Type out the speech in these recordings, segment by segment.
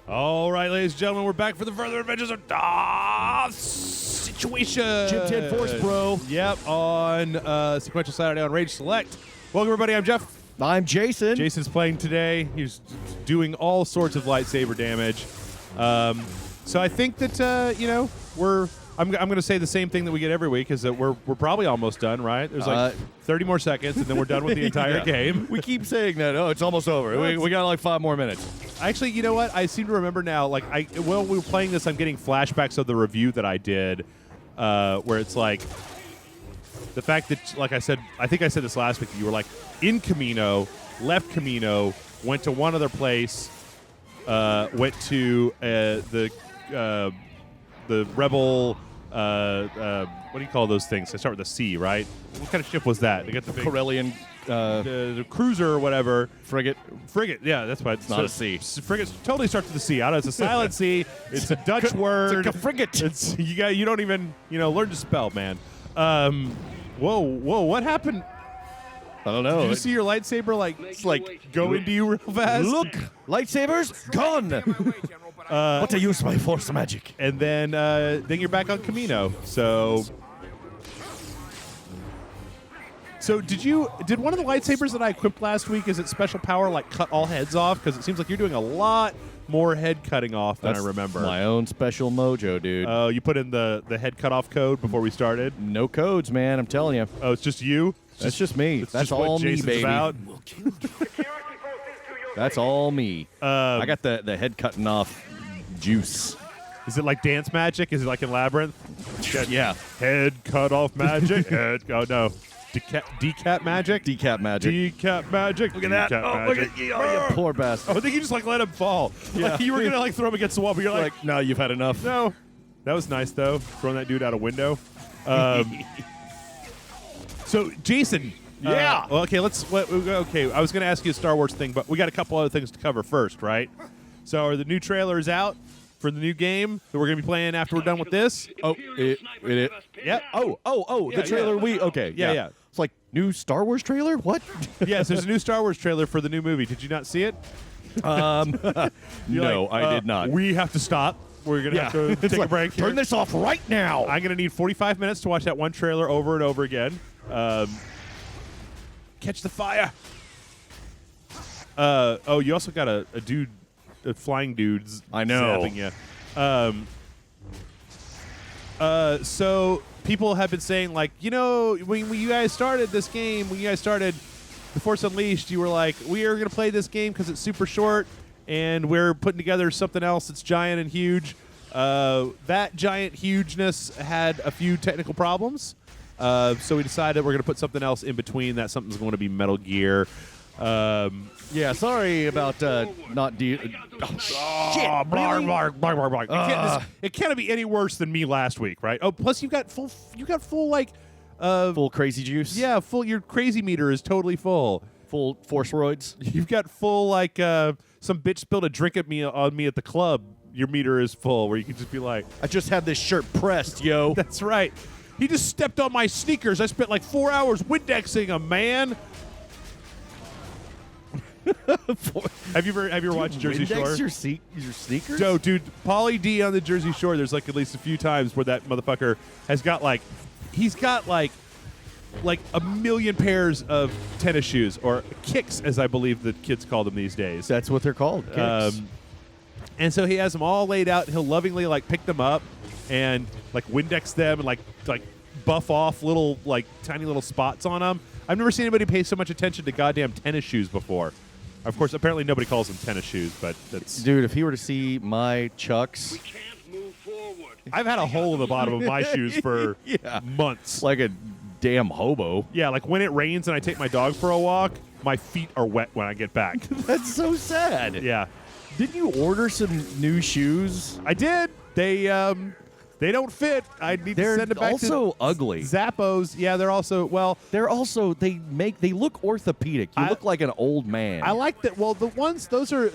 All right, ladies and gentlemen, we're back for the further adventures of Situation. Jim 10 Force, bro. Yep, on Sequential Saturday on Rage Select. Welcome, everybody. I'm Jeff. I'm Jason. Jason's playing today. He's doing all sorts of lightsaber damage. So I think that I'm going to say the same thing that we get every week, is that we're probably almost done, right? There's like 30 more seconds, and then we're done with the entire game. We keep saying that. Oh, it's almost over. We got like 5 more minutes. Actually, you know what? I seem to remember now. Like, while we were playing this, I'm getting flashbacks of the review that I did, where it's like the fact that, like I said, I think I said this last week. You were like in Camino, left Camino, went to one other place, went to the Rebel. What do you call those things? They start with a C, right? What kind of ship was that? They got the big Corellian the cruiser or whatever. frigate. Yeah, that's why it's not a C. Frigate totally starts with a C. I don't know, it's a silent C. It's a Dutch word. It's a frigate. It's you don't even learn to spell, man. Whoa, what happened? I don't know. Did you see your lightsaber go into you real fast? Look, lightsabers gone. What to use my force magic? And then you're back on Camino. So did one of the lightsabers that I equipped last week, is it special power, like cut all heads off? Because it seems like you're doing a lot more head cutting off than I remember. My own special mojo, dude. Oh, you put in the head cut off code before we started? No codes, man. I'm telling you. Oh, it's just you? That's just me. That's That's just all what me, Jason's baby. about? That's all me. I got the head cutting off juice. Is it like dance magic? Is it like in Labyrinth? Yeah. Head cut off magic. Oh, no. Decap magic? Decap magic. Decap magic. Look at that. Look at you, poor bastard. Oh, I think you just let him fall. Yeah. Like, you were gonna throw him against the wall, but you're like, no, you've had enough. no. That was nice though, throwing that dude out a window. So Jason. Yeah. Okay. Okay. I was gonna ask you a Star Wars thing, but we got a couple other things to cover first, right? So are the new trailers out for the new game that we're gonna be playing after we're done with this? Oh, it. Yep. Oh, the trailer Okay. Yeah. It's like new Star Wars trailer? What? Yes, there's a new Star Wars trailer for the new movie. Did you not see it? No, I did not. We have to stop. We're going to have to take a break here. Turn this off right now. I'm going to need 45 minutes to watch that one trailer over and over again. Catch the fire. You also got a dude, a flying dude's I know. zapping you. So people have been saying, like, when you guys started this game, when you guys started The Force Unleashed, you were like, we are going to play this game because it's super short, and we're putting together something else that's giant and huge. That giant hugeness had a few technical problems, so we decided we're going to put something else in between that. Something's going to be Metal Gear. Yeah, sorry about not shit. Blarg, blarg, blarg, blarg, blarg. It can't be any worse than me last week, right? Oh, plus you got full Full crazy juice. yeah, your crazy meter is totally full. Full force roids. You've got full some bitch spilled a drink on me at the club. Your meter is full, where you can just be like, I just had this shirt pressed, yo. that's right. He just stepped on my sneakers. I spent like 4 hours Windexing them, man. Have you ever watched Jersey Shore? Your sneakers? No, dude, Pauly D on the Jersey Shore, there's like at least a few times where that motherfucker has got he's got like a million pairs of tennis shoes, or kicks, as I believe the kids call them these days. That's what they're called. Kicks. And so he has them all laid out, and he'll lovingly pick them up and Windex them and buff off little tiny little spots on them. I've never seen anybody pay so much attention to goddamn tennis shoes before. Of course, apparently nobody calls them tennis shoes, but that's... Dude, if he were to see my Chucks... We can't move forward. I've had a hole in the bottom of my shoes for months. Like a damn hobo. Yeah, when it rains and I take my dog for a walk, my feet are wet when I get back. That's so sad. Yeah. Didn't you order some new shoes? I did. They don't fit. I need to send them back to... They're also ugly. Zappos. Yeah, they're also... Well... They look orthopedic. You look like an old man. I like that. Well, the ones... Those are...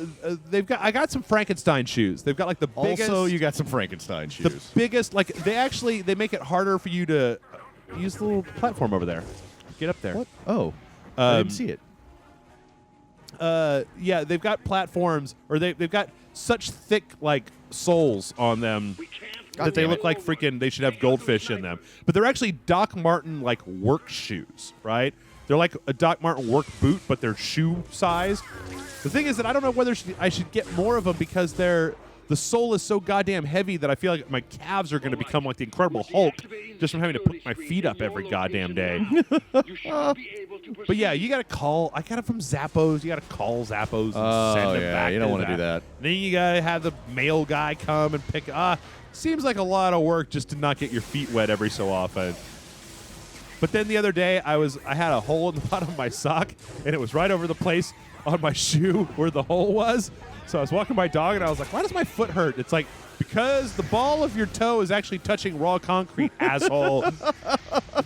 I got some Frankenstein shoes. They've got the biggest... Also, you got some Frankenstein shoes. The biggest... They make it harder for you to use the little platform over there. Get up there. What? Oh. I didn't see it. Yeah, they've got platforms, or they've got such thick like soles on them that they look like freaking. They should have goldfish in them, but they're actually Doc Martin like work shoes, right? They're like a Doc Martin work boot, but they're shoe size. The thing is that I don't know whether I should get more of them because the sole is so goddamn heavy that I feel like my calves are going to become like the Incredible Hulk just from having to put my feet up every goddamn day. But yeah, you got to call. I got it from Zappos. You got to call Zappos and send them back. You don't want to do that. Then you got to have the mail guy come and pick. Seems like a lot of work just to not get your feet wet every so often. But then the other day, I had a hole in the bottom of my sock, and it was right over the place on my shoe where the hole was. So I was walking my dog, and I was like, why does my foot hurt? It's like, because the ball of your toe is actually touching raw concrete, asshole.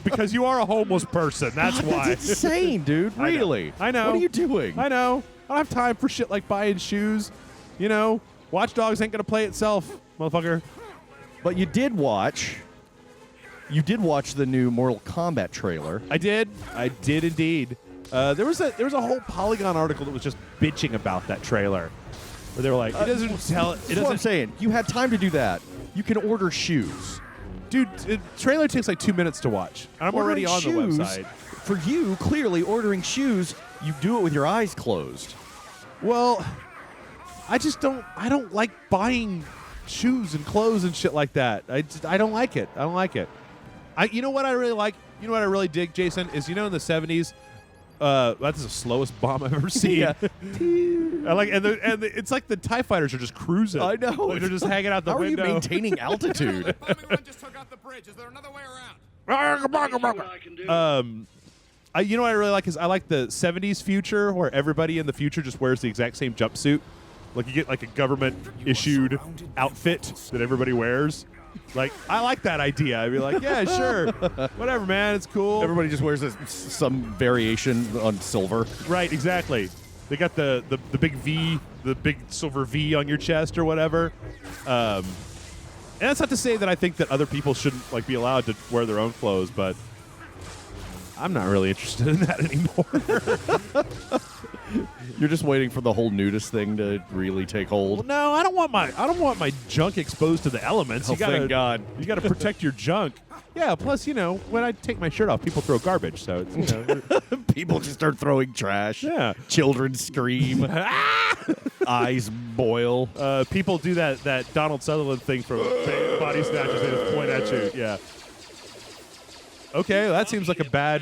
Because you are a homeless person. That's why. That's insane, dude. Really? I know. What are you doing? I know. I don't have time for shit like buying shoes. You know, Watch Dogs ain't going to play itself, motherfucker. But you did watch the new Mortal Kombat trailer. I did indeed. There was a whole Polygon article that was just bitching about that trailer, where they were like, it doesn't tell. That's what I'm saying. You had time to do that. You can order shoes, dude. Trailer takes like 2 minutes to watch. I'm already on the website. For you, clearly ordering shoes, you do it with your eyes closed. Well, I don't like buying shoes and clothes and shit like that. I don't like it. I don't like it. You know what I really like? You know what I really dig, Jason? Is in the 70s. That's the slowest bomb I've ever seen. Yeah. I like, and it's like the TIE fighters are just cruising. I know. Like they're just hanging out the How window. How are you maintaining altitude? The bombing run just took out the bridge. Is there another way around? You know what I really like is I like the 70s future where everybody in the future just wears the exact same jumpsuit. Like you get like a government issued outfit that everybody wears. Like, I like that idea. I'd be like, yeah, sure. Whatever, man. It's cool. Everybody just wears some variation on silver. Right, exactly. They got the big V, the big silver V on your chest or whatever. And that's not to say that I think that other people shouldn't like be allowed to wear their own clothes, but I'm not really interested in that anymore. You're just waiting for the whole nudist thing to really take hold. Well, no, I don't want my junk exposed to the elements. Thank God. You got to protect your junk. Yeah. Plus, when I take my shirt off, people throw garbage. So it's, people just start throwing trash. Yeah. Children scream. Eyes boil. People do that Donald Sutherland thing from Body Snatchers. They just point at you. Yeah. Okay, well, that seems like a bad.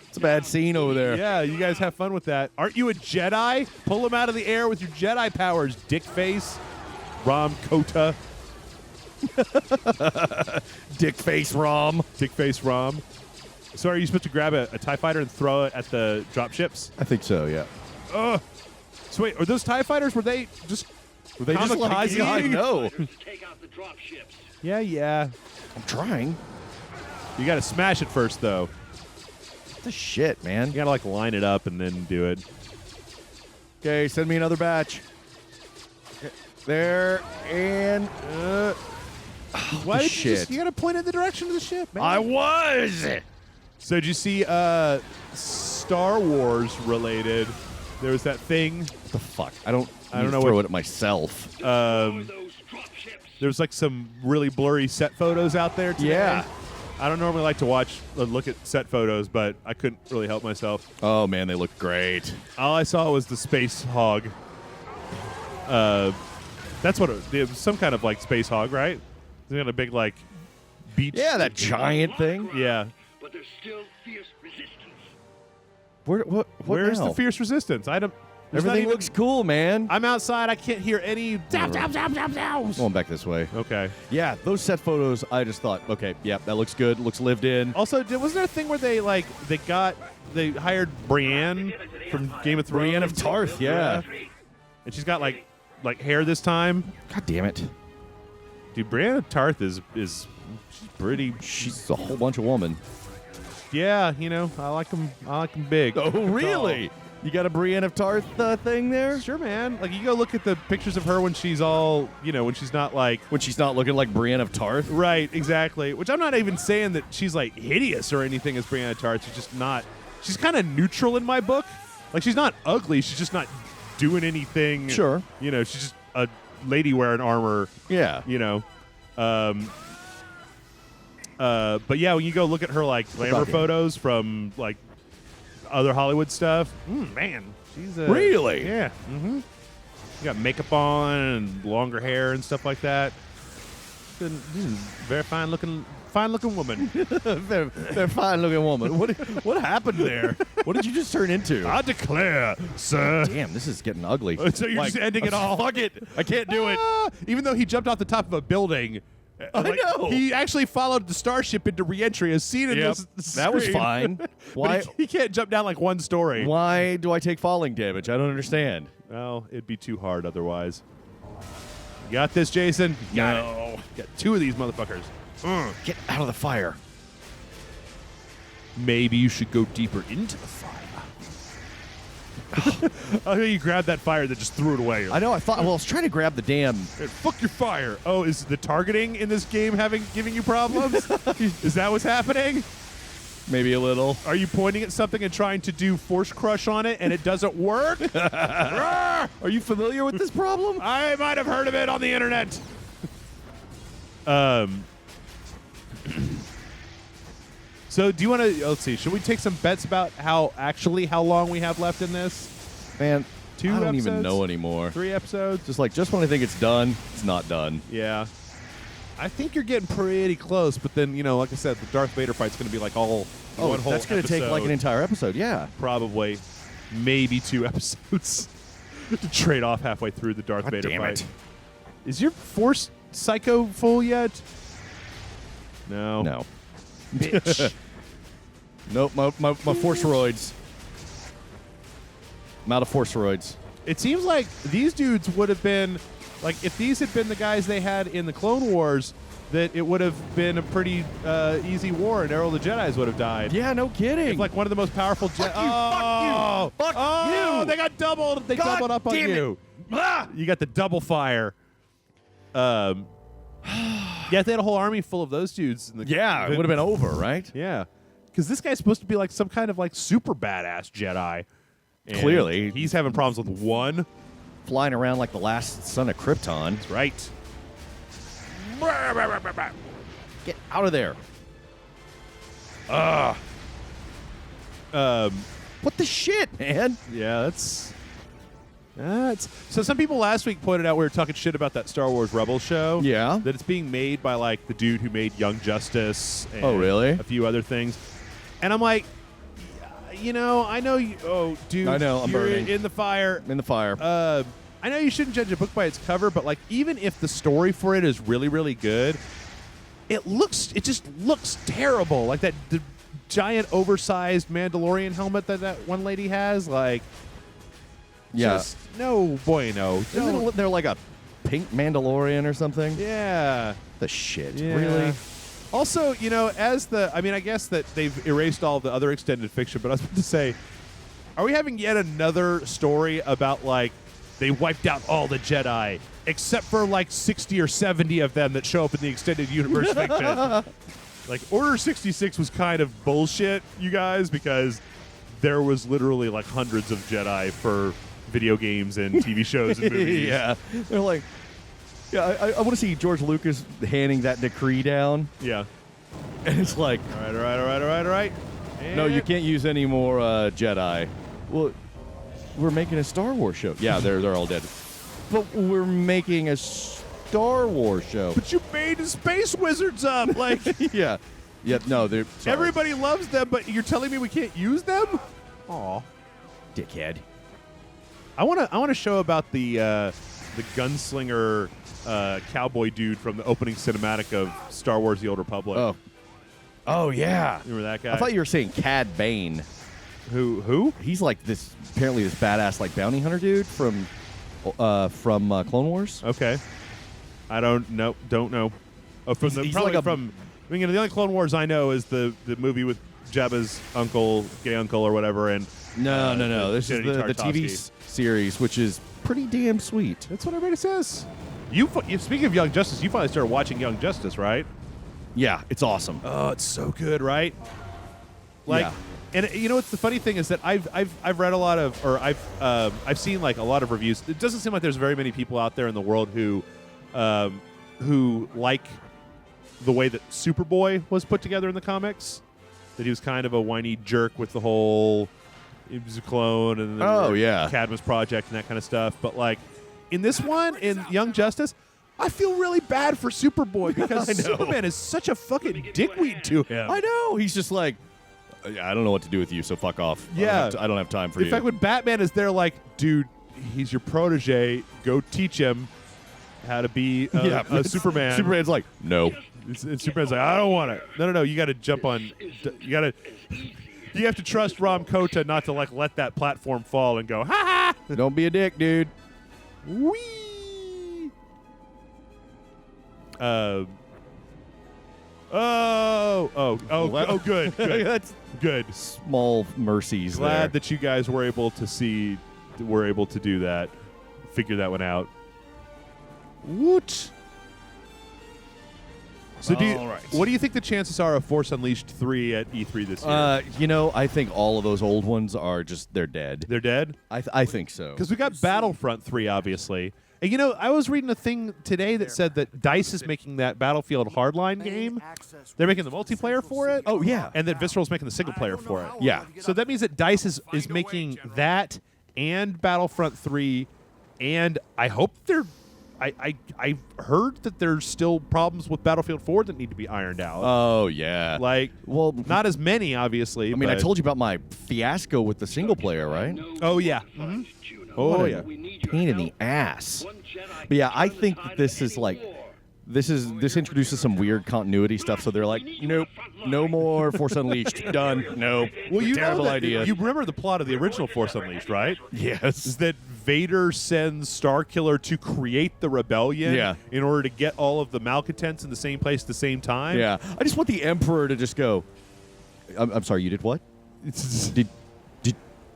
It's a bad scene over there. Yeah, you guys have fun with that. Aren't you a Jedi? Pull him out of the air with your Jedi powers, dickface. Rom Kota. Dickface Rom. Dickface Rom. So are you supposed to grab a TIE fighter and throw it at the dropships? I think so, yeah. So wait, are those TIE fighters, were they just kamikaze? I know. Take out the drop ships. Yeah. I'm trying. You got to smash it first, though. What the shit, man? You got to, line it up and then do it. Okay, send me another batch. There, and... Why did shit. You got to point in the direction of the ship, man. I was! So did you see Star Wars related? There was that thing. What the fuck? I don't know what it at myself. There's some really blurry set photos out there today. Yeah. I don't normally like to look at set photos, but I couldn't really help myself. Oh, man, they look great. All I saw was the space hog. That's what it was, some kind of space hog, right? They got a big beach. Yeah, that giant thing. Yeah. But there's still fierce resistance. Where's now? the fierce resistance? Everything looks cool, man. I'm outside. I can't hear any. Going back this way. Okay. Yeah, those set photos, I just thought, okay, yeah, that looks good. Looks lived in. Also, wasn't there a thing where they hired Brienne from Game of Thrones? Brienne of Tarth, yeah. And she's got hair this time. God damn it. Dude, Brienne of Tarth is she's pretty. She's a whole bunch of woman. Yeah, I like them. I like them big. Oh, really? You got a Brienne of Tarth thing there? Sure, man. You go look at the pictures of her when she's all, when she's not when she's not looking like Brienne of Tarth. Right, exactly. Which I'm not even saying that she's hideous or anything as Brienne of Tarth. She's just not. She's kind of neutral in my book. She's not ugly. She's just not doing anything. Sure. She's just a lady wearing armor. Yeah. You know. But yeah, when you go look at her like glamour photos from like other Hollywood stuff, man, she's Really? Yeah. Mm-hmm. You got makeup on and longer hair and stuff like that. She's a very fine looking woman. They're fine-looking woman. What happened there? What did you just turn into? I declare, sir. Damn, this is getting ugly. So you're just ending it all. Fuck it. I can't do it. Even though he jumped off the top of a building. I know. He actually followed the starship into re-entry as seen in this That was screen. fine. Why? But he can't jump down like one story. Why do I take falling damage? I don't understand. Well, it'd be too hard otherwise. You got this, Jason? Got it. Got two of these motherfuckers. Get out of the fire. Maybe you should go deeper into the fire. Oh, you grabbed that fire that just threw it away. I know. I was trying to grab the damn. Hey, fuck your fire. Oh, is the targeting in this game giving you problems? Is that what's happening? Maybe a little. Are you pointing at something and trying to do force crush on it and it doesn't work? Are you familiar with this problem? I might have heard of it on the internet. So do you want to, let's see, should we take some bets about how long we have left in this? Man, Two I don't even episodes? know anymore. 3 episodes? Just when I think it's done, it's not done. Yeah. I think you're getting pretty close, but then, like I said, the Darth Vader fight's going to be like one whole that's going to take like an entire episode, yeah. Probably, maybe 2 episodes to trade off halfway through the Darth Vader damn fight. it. Is your Force Psycho full yet? No. No. Bitch. Nope, my force roids. I'm out of force roids. It seems like these dudes would have been, like, if these had been the guys they had in the Clone Wars, that it would have been a pretty easy war and Arrow of the Jedis would have died. Yeah, no kidding. If, like, one of the most powerful Jedi. Fuck you! They got doubled. They God doubled up on damn it. you. You got the double fire. Yeah, if they had a whole army full of those dudes. It would have been over, right? Yeah. Because this guy's supposed to be like some kind of like super badass Jedi. And Clearly. He's having problems with one. Flying around like the last son of Krypton. That's right. Get out of there. What the shit, man? Yeah, that's so some people last week pointed out we were talking shit about that Star Wars Rebels show. Yeah. That it's being made by like the dude who made Young Justice and Oh, really? a few other things. And I'm like, I know you dude, I know, I'm you're burning. in the fire. In the fire. I know you shouldn't judge a book by its cover, but like even if the story for it is really, really good, it just looks terrible. Like the giant oversized Mandalorian helmet that one lady has, like just no bueno. Isn't there like a pink Mandalorian or something? Yeah. The shit. Yeah. Really? Also, I guess that they've erased all of the other extended fiction, but I was about to say, are we having yet another story about like they wiped out all the Jedi except for like 60 or 70 of them that show up in the extended universe fiction? Like Order 66 was kind of bullshit, you guys, because there was literally like hundreds of Jedi for video games and TV shows and movies. Yeah. They're like, I want to see George Lucas handing that decree down. Yeah. And it's like, All right. no, you can't use any more Jedi. Well, we're making a Star Wars show. Yeah, they're all dead. But we're making a Star Wars show. But you made the space wizards up. Like, Yeah. Yeah, no, they're... sorry. everybody loves them, but you're telling me we can't use them? Aw. Dickhead. I want to show about the gunslinger cowboy dude from the opening cinematic of Star Wars: The Old Republic. Oh, yeah. Remember that guy? I thought you were saying Cad Bane. Who? He's like this, apparently this badass like bounty hunter dude from Clone Wars. Okay. I don't know. Oh, He's probably like a- from. I mean, the only Clone Wars I know is the movie with Jabba's uncle, gay uncle, or whatever, and No. This is Kennedy the TV Tartakovsky. series, which is pretty damn sweet. That's what everybody says. You speaking of Young Justice, you finally started watching Young Justice, right? Yeah, it's awesome. Oh, it's so good, right? Like, Yeah. And you know what's the funny thing is that I've read a lot of, or I've seen like a lot of reviews. It doesn't seem like there's very many people out there in the world who like the way that Superboy was put together in the comics. That he was kind of a whiny jerk with the whole, he was a clone and Cadmus Project and that kind of stuff. But like in this one, in Young Justice, I feel really bad for Superboy because Superman is such a fucking dickweed to him. I know. He's just like, I don't know what to do with you, so fuck off. Yeah. I don't have time for you. In fact, when Batman is there, like, dude, he's your protege. Go teach him how to be a Superman. Superman's like, no. And Superman's like, I don't want it. No. You got to jump on. You have to trust Ram Kota not to like let that platform fall and go, ha ha. Don't be a dick, dude. Whee. Good. That's Good. small mercies. Glad there. that you guys were able to do that. Figure that one out. Woot. So what do you think the chances are of Force Unleashed 3 at E3 this year? I think all of those old ones are just, they're dead. They're dead? I think so. Because we got Battlefront 3, obviously. And, I was reading a thing today that said that DICE is making that Battlefield Hardline game. They're making the multiplayer for it. Oh, yeah. And that Visceral's making the single player for it. Yeah. So that means that DICE is making that and Battlefront 3, and I hope they're... I heard that there's still problems with Battlefield 4 that need to be ironed out. Oh, yeah. Like, well, not as many, obviously. I mean, I told you about my fiasco with the single player, right? Oh, yeah. Mm-hmm. Oh, yeah. Pain in the ass. But yeah, I think that this is like, this introduces some weird continuity stuff. So they're like, nope, no more Force Unleashed. Done. Nope. Well, terrible idea. You remember the plot of the original Force Unleashed, right? Yes. Is that Vader sends Starkiller to create the rebellion in order to get all of the malcontents in the same place at the same time? Yeah. I just want the Emperor to just go, I'm sorry, you did what? Did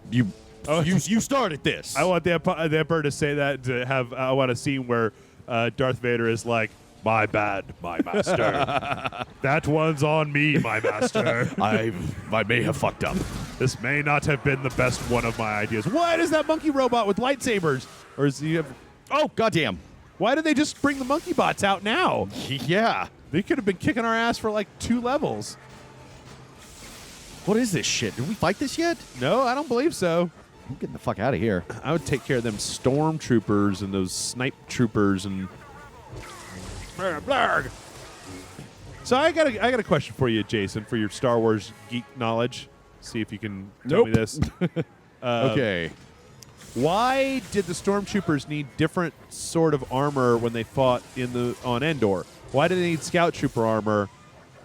you... Oh, you started this. I want the Emperor to say that, to have. I want a scene where Darth Vader is like, "My bad, my master. That one's on me, my master. I may have fucked up. This may not have been the best one of my ideas. What is that monkey robot with lightsabers? Or is he? Oh, goddamn! Why did they just bring the monkey bots out now? Yeah, they could have been kicking our ass for like 2 levels. What is this shit? Did we fight this yet? No, I don't believe so. I'm getting the fuck out of here. I would take care of them stormtroopers and those snipe troopers and. Blarg. So I got a question for you, Jason, for your Star Wars geek knowledge. See if you can tell me this. Okay. Why did the stormtroopers need different sort of armor when they fought on Endor? Why did they need scout trooper armor?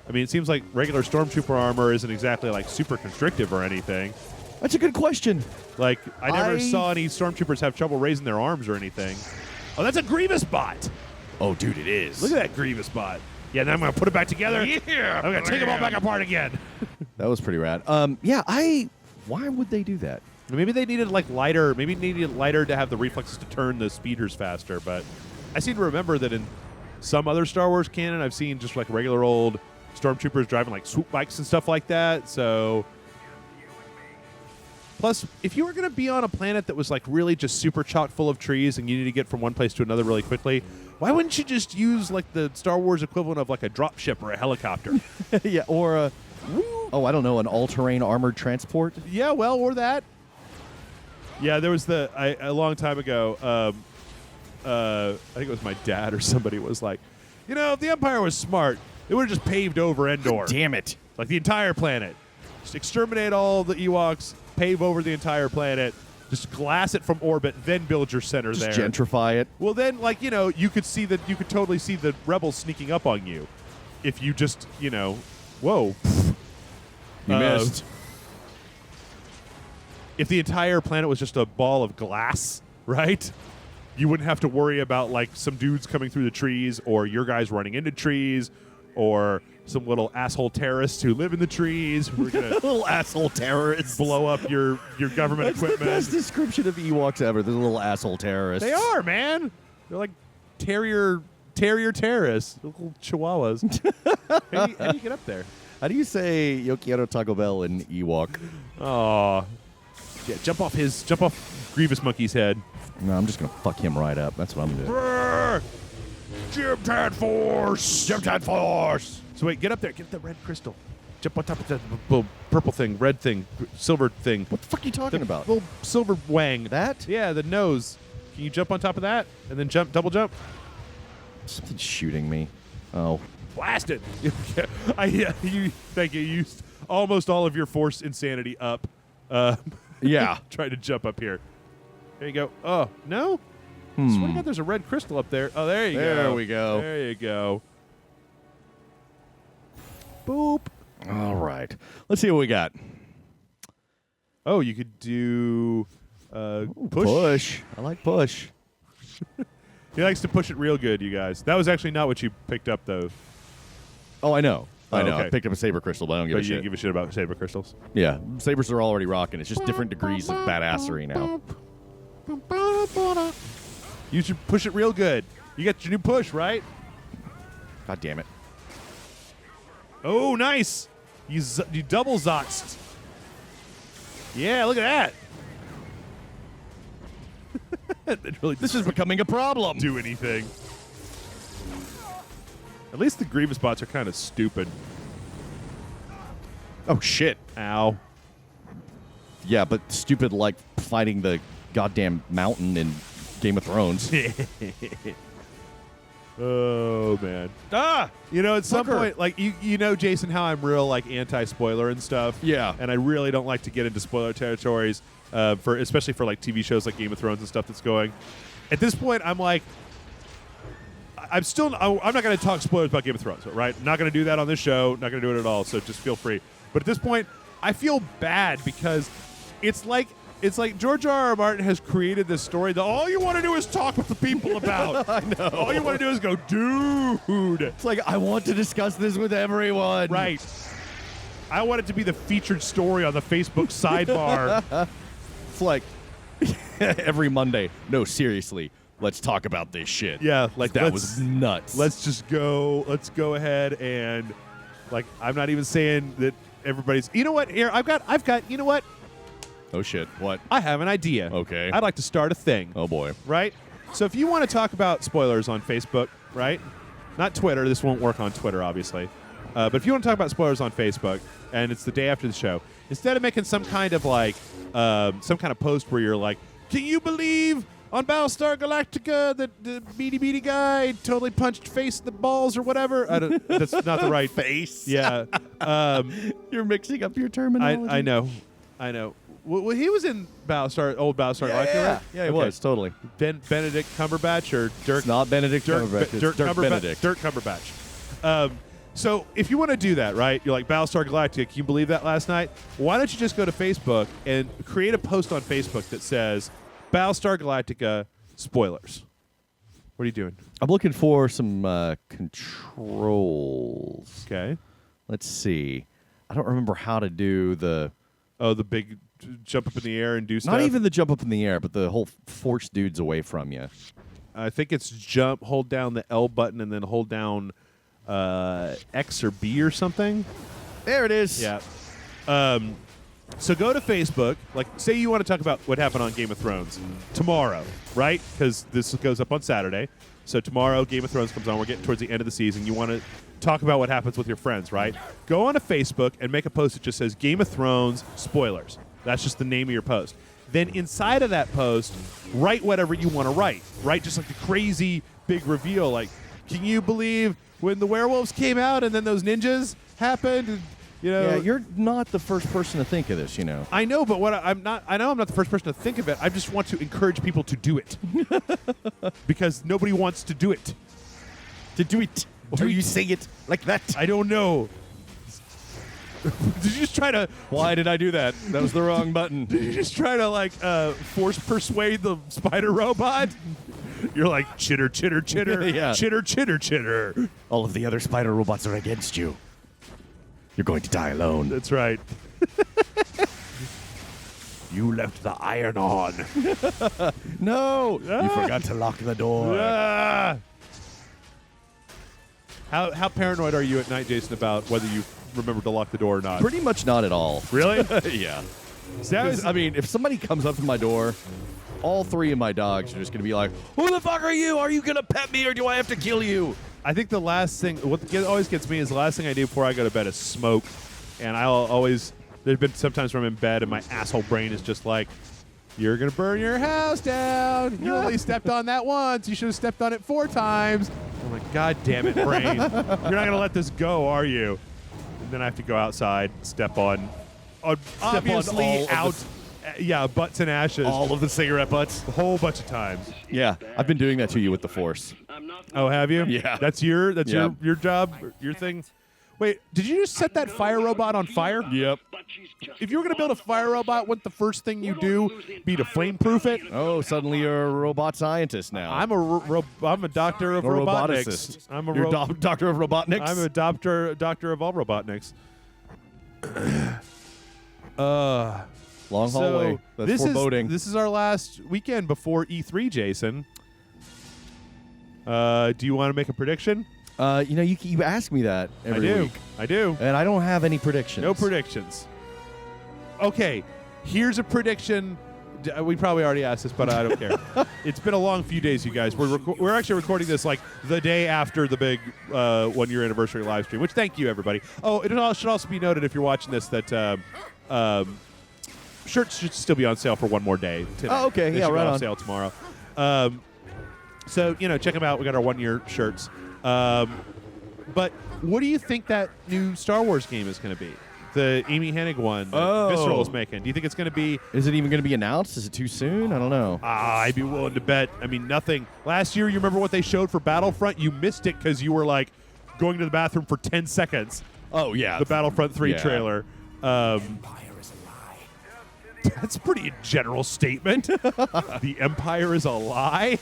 I mean, it seems like regular stormtrooper armor isn't exactly like super constrictive or anything. That's a good question. Like, I never saw any stormtroopers have trouble raising their arms or anything. Oh, that's a Grievous bot. Oh, dude, it is. Look at that Grievous bot. Yeah, now I'm going to put it back together. Yeah. I'm going to take them all back apart again. That was pretty rad. Why would they do that? Maybe they needed like lighter. Maybe they needed lighter to have the reflexes to turn the speeders faster. But I seem to remember that in some other Star Wars canon, I've seen just like regular old stormtroopers driving like swoop bikes and stuff like that. So... Plus, if you were going to be on a planet that was like really just super chock full of trees and you need to get from one place to another really quickly, why wouldn't you just use like the Star Wars equivalent of like a dropship or a helicopter? Yeah, or I don't know, an all-terrain armored transport? Yeah, well, or that. Yeah, there was a long time ago, I think it was my dad or somebody was like, if the Empire was smart, they would have just paved over Endor. Damn it. Like the entire planet. Just exterminate all the Ewoks, pave over the entire planet, just glass it from orbit, then build your center there. Just gentrify it. Well, then, you could totally see the rebels sneaking up on you, if you just, whoa, you missed. If the entire planet was just a ball of glass, right? You wouldn't have to worry about like some dudes coming through the trees, or your guys running into trees, or some little asshole terrorists who live in the trees. We're gonna little asshole terrorists blow up your government equipment. That's the best description of Ewoks ever. They're little asshole terrorists. They are, man. They're like terrier terrorists, little chihuahuas. How do you get up there? How do you say Yo quiero Taco Bell in Ewok? Oh, yeah. Jump off Grievous Monkey's head. No, I'm just gonna fuck him right up. That's what I'm doing. Gym-Tad Force. Gym-Tad Force. So wait, get up there. Get the red crystal. Jump on top of that purple thing, red thing, silver thing. What the fuck are you talking about? Little silver wang. That? Yeah, the nose. Can you jump on top of that and then double jump? Something's shooting me. Oh. Blast it. You thank you. You used almost all of your force insanity up. Yeah. Trying to jump up here. There you go. Oh, no? Swear to God, there's a red crystal up there. Oh, there you go. There we go. There you go. Boop. All right. Let's see what we got. Oh, you could do push. Push. I like push. He likes to push it real good, you guys. That was actually not what you picked up, though. Oh, I know. I know. okay. I picked up a Saber Crystal, but I don't give But a you shit. didn't give a shit about Saber crystals. Yeah. Sabers are already rocking. It's just different degrees of badassery now. You should push it real good. You got your new push, right? God damn it. Oh, nice. You double zoxed. Yeah, look at that. It really This is becoming a problem. do anything. At least the Grievous bots are kind of stupid. Oh, shit. Ow. Yeah, but stupid like fighting the goddamn mountain in Game of Thrones. Oh, man. Ah! You know, at some Fucker. point, like, you know, Jason, how I'm real, like, anti-spoiler and stuff. Yeah. And I really don't like to get into spoiler territories, especially for, like, TV shows like Game of Thrones and stuff that's going. At this point, I'm like, I'm not going to talk spoilers about Game of Thrones, right? I'm not going to do that on this show. Not going to do it at all, so just feel free. But at this point, I feel bad because it's like George R.R. Martin has created this story that all you want to do is talk with the people about. I know. All you want to do is go, dude. It's like, I want to discuss this with everyone. Right. I want it to be the featured story on the Facebook sidebar. It's like every Monday. No, seriously. Let's talk about this shit. Yeah, like that was nuts. Let's go ahead and, like, I'm not even saying that everybody's. You know what? Here, I've got. You know what? Oh shit. What? I have an idea. Okay. I'd like to start a thing. Oh boy. Right? So if you want to talk about spoilers on Facebook, right? Not Twitter. This won't work on Twitter, obviously. But if you want to talk about spoilers on Facebook, and it's the day after the show, instead of making some kind of post where you're like, can you believe on Battlestar Galactica that the beady guy totally punched face in the balls or whatever? That's not the right Face. Yeah. You're mixing up your terminology. I know. Well, he was in old Battlestar Galactica, right? Yeah, he was totally. Benedict Cumberbatch or Dirk? It's not Benedict Cumberbatch. It's Dirk Benedict. Dirk Cumberbatch. So if you want to do that, right? You're like, Battlestar Galactica, can you believe that last night? Why don't you just go to Facebook and create a post on Facebook that says, Battlestar Galactica spoilers. What are you doing? I'm looking for some controls. Okay. Let's see. I don't remember how to do the... Oh, the big jump up in the air and do stuff? Not even the jump up in the air, but the whole force dudes away from you. I think it's jump, hold down the L button, and then hold down X or B or something. There it is. Yeah. So go to Facebook. Like, say you want to talk about what happened on Game of Thrones tomorrow, right? Because this goes up on Saturday. So tomorrow, Game of Thrones comes on. We're getting towards the end of the season. You want to talk about what happens with your friends, right? Go on to Facebook and make a post that just says Game of Thrones spoilers. That's just the name of your post. Then inside of that post, write whatever you want to write. Write just like a crazy big reveal. Like, can you believe when the werewolves came out and then those ninjas happened? And, you know, Yeah, you're not the first person to think of this, you know. I know, but I'm not the first person to think of it. I just want to encourage people to do it. Because nobody wants to do it. To do it. Do you say it like that? I don't know. Did you just try to... Why did I do that? That was the wrong button. Did you just try to, like, force persuade the spider robot? You're like, chitter, chitter, chitter. Yeah. Chitter, chitter, chitter. All of the other spider robots are against you. You're going to die alone. That's right. You left the iron on. No! Ah. You forgot to lock the door. Ah. How paranoid are you at night, Jason, about whether you remembered to lock the door or not. Pretty much not at all. Really? Yeah. So that was- I mean, if somebody comes up to my door, all 3 of my dogs are just going to be like, "Who the fuck are you? Are you going to pet me or do I have to kill you?" I think the last thing, always gets me is the last thing I do before I go to bed is smoke. And I'll always, there's been sometimes when I'm in bed and my asshole brain is just like, you're going to burn your house down. You only stepped on that once. You should have stepped on it 4 times. I'm like, God damn it, brain. You're not going to let this go, are you? And then I have to go outside, step on obviously all out, butts and ashes. All of the cigarette butts. A whole bunch of times. Yeah, I've been doing that to you with the Force. Oh, have you? Yeah. That's your Yeah. your job, your thing. Wait, did you just set that fire robot on fire? Yep. If you were going to build a fire robot, wouldn't the first thing you do be to flame-proof it? Oh, suddenly you're a robot scientist now. I'm a doctor of a robotics. roboticist. I'm a You're doctor of robotnics. I'm a doctor of all robotniks. Long hallway. That's foreboding. This is our last weekend before E3, Jason. Do you want to make a prediction? You ask me that every week. I do. And I don't have any predictions. No predictions. Okay, here's a prediction. We probably already asked this, but I don't care. It's been a long few days, you guys. We're actually recording this like the day after the big 1-year anniversary live stream, which thank you, everybody. Oh, it should also be noted if you're watching this that shirts should still be on sale for one more day today. Oh, okay. They Yeah, should right go on. on sale tomorrow. So, check them out. We got our 1-year shirts. But what do you think that new Star Wars game is going to be? The Amy Hennig one that Visceral is making. Do you think it's going to be... Is it even going to be announced? Is it too soon? I don't know. I'd be willing to bet. I mean, nothing. Last year, you remember what they showed for Battlefront? You missed it because you were, like, going to the bathroom for 10 seconds. Oh, yeah. The Battlefront 3 Yeah. trailer. Empire is a lie. That's a pretty general statement. The Empire is a lie?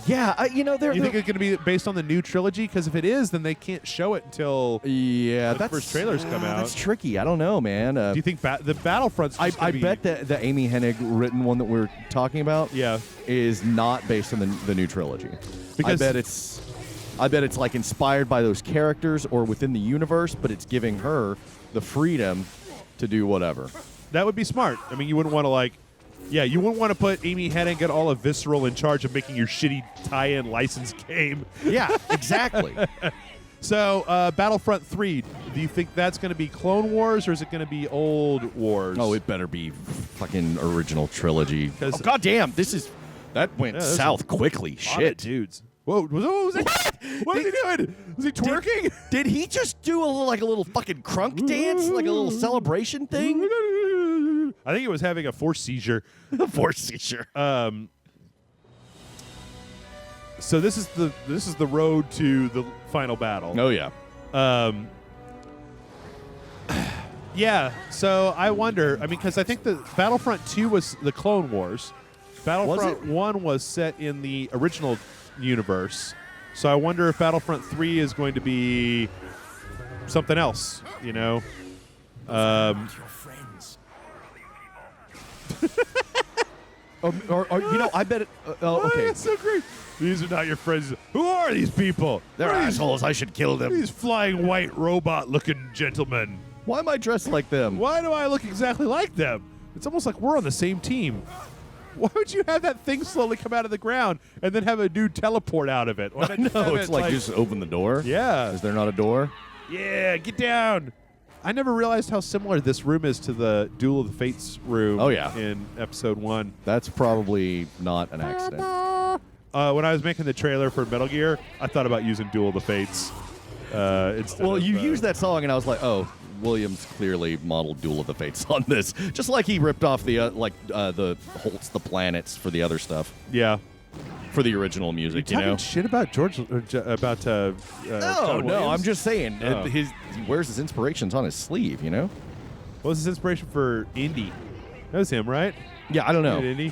Yeah, you think it's going to be based on the new trilogy? Because if it is, then they can't show it until the first trailers come out. That's tricky. I don't know, man. Do you think the Battlefront's just I gonna be... bet that the Amy Hennig written one that we're talking about is not based on the new trilogy. Because I bet it's like inspired by those characters or within the universe, but it's giving her the freedom to do whatever. That would be smart. I mean, you wouldn't want to you wouldn't want to put Amy Hennig and all of Visceral in charge of making your shitty tie-in license game. Yeah, exactly. So, Battlefront 3, do you think that's going to be Clone Wars or is it going to be Old Wars? Oh, it better be fucking original trilogy. 'Cause- Oh, goddamn, that went south quickly. Shit. Dudes. Whoa, what was that? What was he doing? Was he twerking? Did he just do a little fucking crunk dance, like a little celebration thing? I think he was having a force seizure. Force seizure. So this is the road to the final battle. Oh yeah. Yeah. So I wonder. I mean, because I think the Battlefront 2 was the Clone Wars. Battlefront 1 was set in the original universe. So I wonder if Battlefront 3 is going to be something else. Your friends. I bet it. Okay. That's so great. These are not your friends. Who are these people? They're assholes. I should kill them. These flying white robot-looking gentlemen. Why am I dressed like them? Why do I look exactly like them? It's almost like we're on the same team. Why would you have that thing slowly come out of the ground and then have a dude teleport out of it? Why not just have it's it, like just open the door. Yeah. Is there not a door? Yeah, get down. I never realized how similar this room is to the Duel of the Fates room in Episode 1. That's probably not an accident. When I was making the trailer for Metal Gear, I thought about using Duel of the Fates instead Well, of, you used that song, and I was like, oh, Williams clearly modeled Duel of the Fates on this. Just like he ripped off the Holtz the Planets for the other stuff. Yeah. For the original music, You're talking shit about George, about John no, Williams? I'm just saying. Oh. He wears his inspirations on his sleeve, you know? What was his inspiration for Indy? That was him, right? Yeah, I don't know. Indy?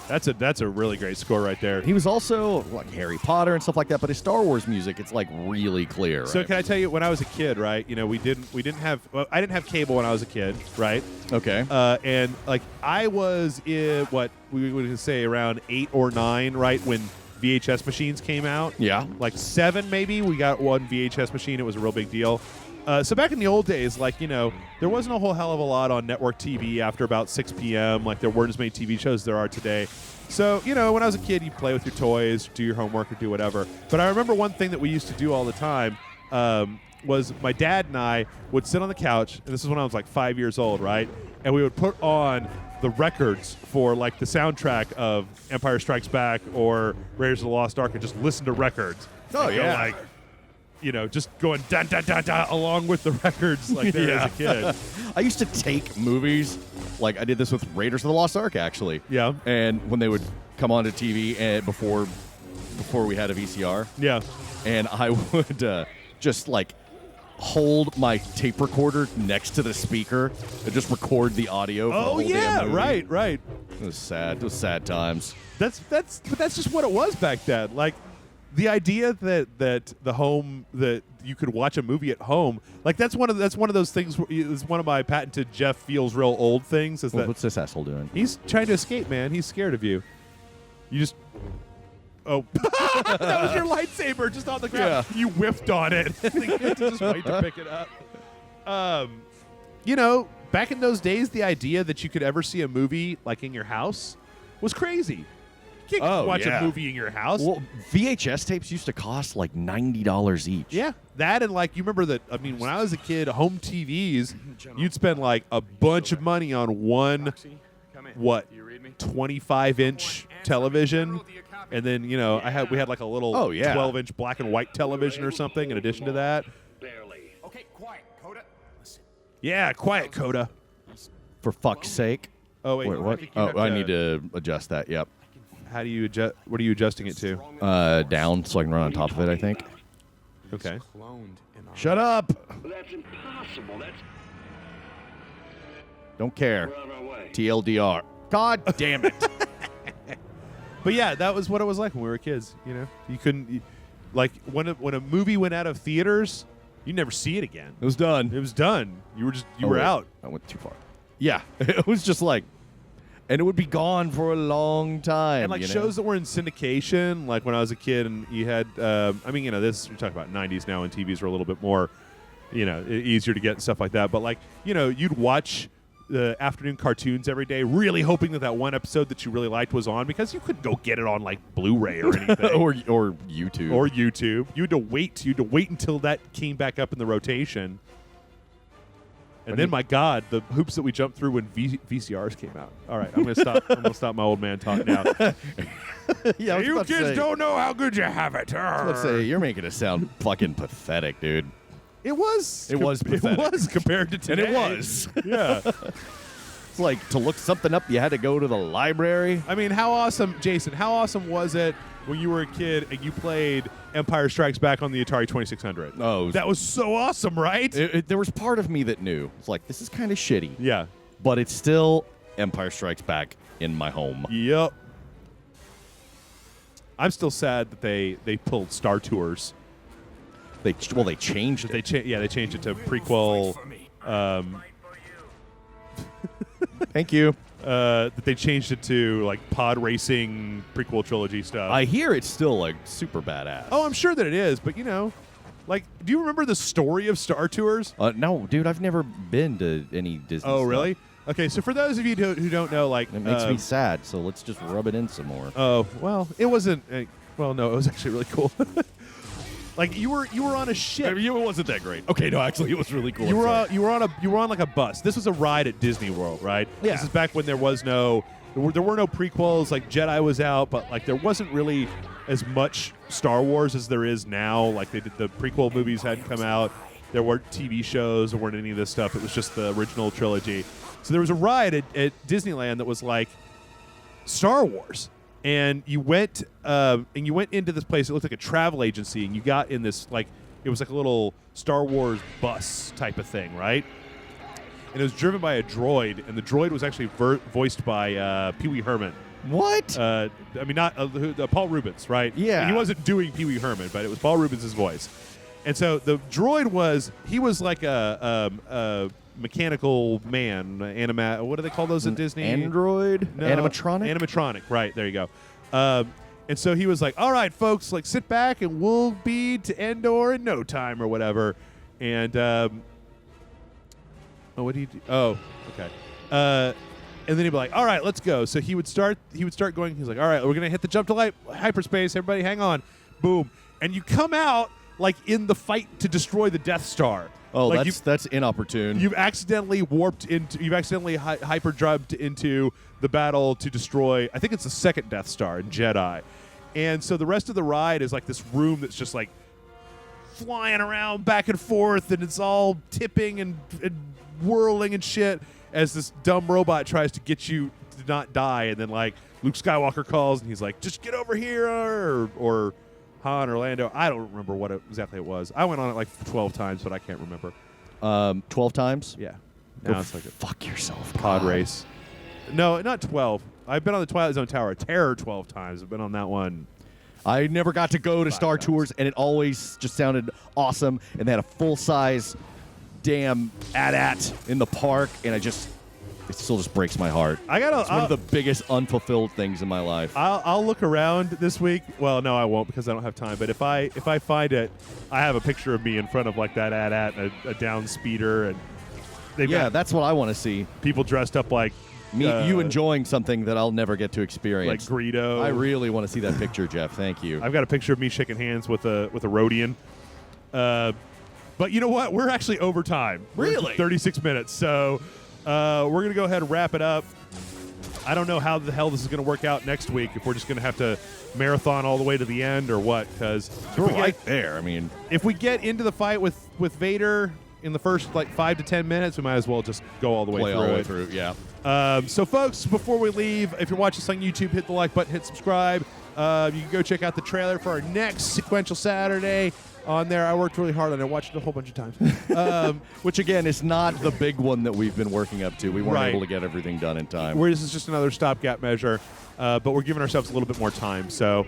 That's a really great score right there. He was also like Harry Potter and stuff like that, but his Star Wars music, it's like really clear. So right? can I tell you, when I was a kid, right? We didn't have. Well, I didn't have cable when I was a kid, right? Okay. And like I was in what we would say around 8 or 9, right? When VHS machines came out. Yeah. Like 7 maybe. We got one VHS machine. It was a real big deal. So back in the old days, like, there wasn't a whole hell of a lot on network TV after about 6 p.m. Like, there weren't as many TV shows as there are today. So, when I was a kid, you'd play with your toys, do your homework, or do whatever. But I remember one thing that we used to do all the time was my dad and I would sit on the couch, and this is when I was like 5 years old, right? And we would put on the records for like the soundtrack of Empire Strikes Back or Raiders of the Lost Ark and just listen to records. Oh, and go, yeah. like, just going da da da da along with the records like there as a kid. I used to take movies, like I did this with Raiders of the Lost Ark, actually. Yeah. And when they would come onto TV and before we had a VCR. Yeah. And I would just like hold my tape recorder next to the speaker and just record the audio. For the whole damn movie. right. It was sad. It was sad times. But that's just what it was back then. Like the idea that the home that you could watch a movie at home, like that's one of those things. It's one of my patented Jeff feels real old things. Is that What's this asshole doing? he's trying to escape, man. He's scared of you. You just. Oh, that was your lightsaber just on the ground. Yeah. You whiffed on it. You had to just wait to pick it up. Back in those days, the idea that you could ever see a movie like in your house was crazy. You can't watch a movie in your house. Well, VHS tapes used to cost like $90 each. Yeah, that and like you remember that. I mean, when I was a kid, home TVs, you'd spend like a bunch of money on one, 25-inch television, and then we had like a little 12-inch black and white television or something in addition to that. Barely. Okay, quiet, Coda. Listen. Yeah, quiet, Coda. For fuck's sake. Oh wait, What? I need to adjust that. Yep. How do you adjust? What are you adjusting it to? Down so I can run on top of it, I think. Okay. Cloned in our Shut up. That's impossible. That's Don't care. we're on our way. TLDR. God damn it. But yeah, that was what it was like when we were kids. You couldn't like when a movie went out of theaters, you never see it again. It was done. It was done. You were out. I went too far. Yeah. It was just like, and it would be gone for a long time. And like shows that were in syndication, like when I was a kid, and you had, this you're talking about 90s now, and TVs were a little bit more, easier to get and stuff like that. But like, you'd watch the afternoon cartoons every day, really hoping that one episode that you really liked was on, because you couldn't go get it on like Blu-ray or anything, or YouTube, or YouTube. You had to wait until that came back up in the rotation. And then, my God, the hoops that we jumped through when VCRs came out. All right, I'm gonna stop. I'm gonna stop my old man talk now. Yeah, You kids don't know how good you have it. Let's say you're making it sound fucking pathetic, dude. It was. It was pathetic. It was compared to today. And it was. Yeah. It's like to look something up, you had to go to the library. I mean, how awesome, Jason? How awesome was it when you were a kid and you played Empire Strikes Back on the Atari 2600? Oh, that was so awesome, right? There was part of me that knew. It's like, this is kind of shitty. Yeah. But it's still Empire Strikes Back in my home. Yep. I'm still sad that they pulled Star Tours. They changed it. They changed it to prequel. Thank you. That they changed it to like pod racing prequel trilogy stuff. I hear it's still like super badass. Oh, I'm sure that it is, but like, do you remember the story of Star Tours? No, dude, I've never been to any Disney. Oh, stuff. really? Okay, so for those of you who don't know, like, It makes me sad. So let's just rub it in some more. Oh, well, it wasn't. Well, no, it was actually really cool. Like you were on a ship. It wasn't that great. Okay, no, actually, it was really cool. You were on like a bus. This was a ride at Disney World, right? Yeah. This is back when there were no prequels. Like Jedi was out, but like there wasn't really as much Star Wars as there is now. Like the prequel movies hadn't come out. There weren't TV shows. There weren't any of this stuff. It was just the original trilogy. So there was a ride at Disneyland that was like Star Wars. And you went into this place. It looked like a travel agency, and you got in this it was like a little Star Wars bus type of thing, right? And it was driven by a droid, and the droid was actually voiced by Pee Wee Herman. What? I mean, not Paul Rubens, right? Yeah. And he wasn't doing Pee Wee Herman, but it was Paul Rubens' voice. And so the droid was like a mechanical man, what do they call those at Disney? Android? No, Animatronic? Animatronic, right, there you go. And so he was like, all right, folks, like sit back and we'll be to Endor in no time or whatever. And, what do you do? Oh, okay. And then he'd be like, all right, let's go. So he would start going. He's like, all right, we're going to hit the jump to light hyperspace. Everybody hang on. Boom. And you come out like in the fight to destroy the Death Star. Oh, like that's inopportune. You've accidentally hyperdrubbed into the battle to destroy, I think it's the second Death Star in Jedi. And so the rest of the ride is like this room that's just like flying around back and forth, and it's all tipping and whirling and shit as this dumb robot tries to get you to not die. And then like Luke Skywalker calls and he's like, just get over here, or Han or Lando. I don't remember what exactly it was. I went on it like 12 times, but I can't remember. 12 times? Yeah. Go Now it's like a fuck yourself. pod God. race. No, not 12. I've been on the Twilight Zone Tower of Terror 12 times. I've been on that one. I never got to go to Star times. Tours, and it always just sounded awesome. And they had a full-size damn AT-AT in the park, and it still just breaks my heart. It's one of the biggest unfulfilled things in my life. I'll look around this week. Well, no, I won't because I don't have time. But if I find it, I have a picture of me in front of like that AT-AT and a down speeder, and they've got that's what I want to see. people dressed up like You enjoying something that I'll never get to experience. like Greedo. I really want to see that picture, Jeff. Thank you. I've got a picture of me shaking hands with a Rhodian. But you know what? We're actually over time. We're at Really? 36 minutes. So we're going to go ahead and wrap it up. I don't know how the hell this is going to work out next week, if we're just going to have to marathon all the way to the end or what. Because We're right there. I mean, if we get into the fight with Vader in the first like 5 to 10 minutes, we might as well just go all the way play through all the way it. through. Yeah. So, folks, before we leave, if you're watching this on YouTube, hit the like button, hit subscribe. You can go check out the trailer for our next Sequential Saturday on there. I worked really hard on it. I watched it a whole bunch of times. Which, again, is not the big one that we've been working up to. We weren't Right. able to get everything done in time. This is just another stopgap measure, but we're giving ourselves a little bit more time. So,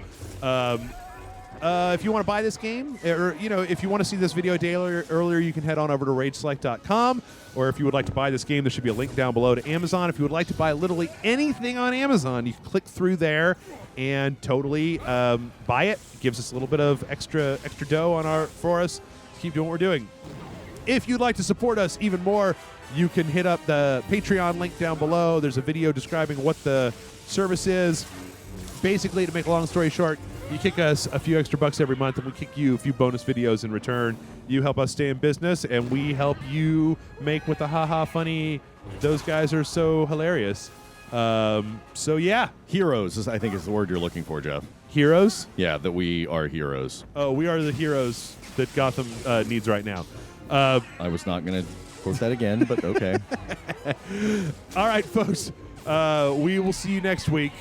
if you want to buy this game, or if you want to see this video a day earlier, you can head on over to RageSelect.com. Or if you would like to buy this game, there should be a link down below to Amazon. If you would like to buy literally anything on Amazon, you can click through there and totally buy it. It gives us a little bit of extra dough for us to keep doing what we're doing. If you'd like to support us even more, you can hit up the Patreon link down below. There's a video describing what the service is. Basically, to make a long story short, you kick us a few extra bucks every month, and we kick you a few bonus videos in return. You help us stay in business, and we help you make with the haha funny. Those guys are so hilarious. So yeah, Heroes, I think, is the word you're looking for, Jeff. heroes. Yeah, that we are heroes. Oh, we are the heroes that Gotham needs right now. I was not going to quote that again, but okay. All right, folks. We will see you next week.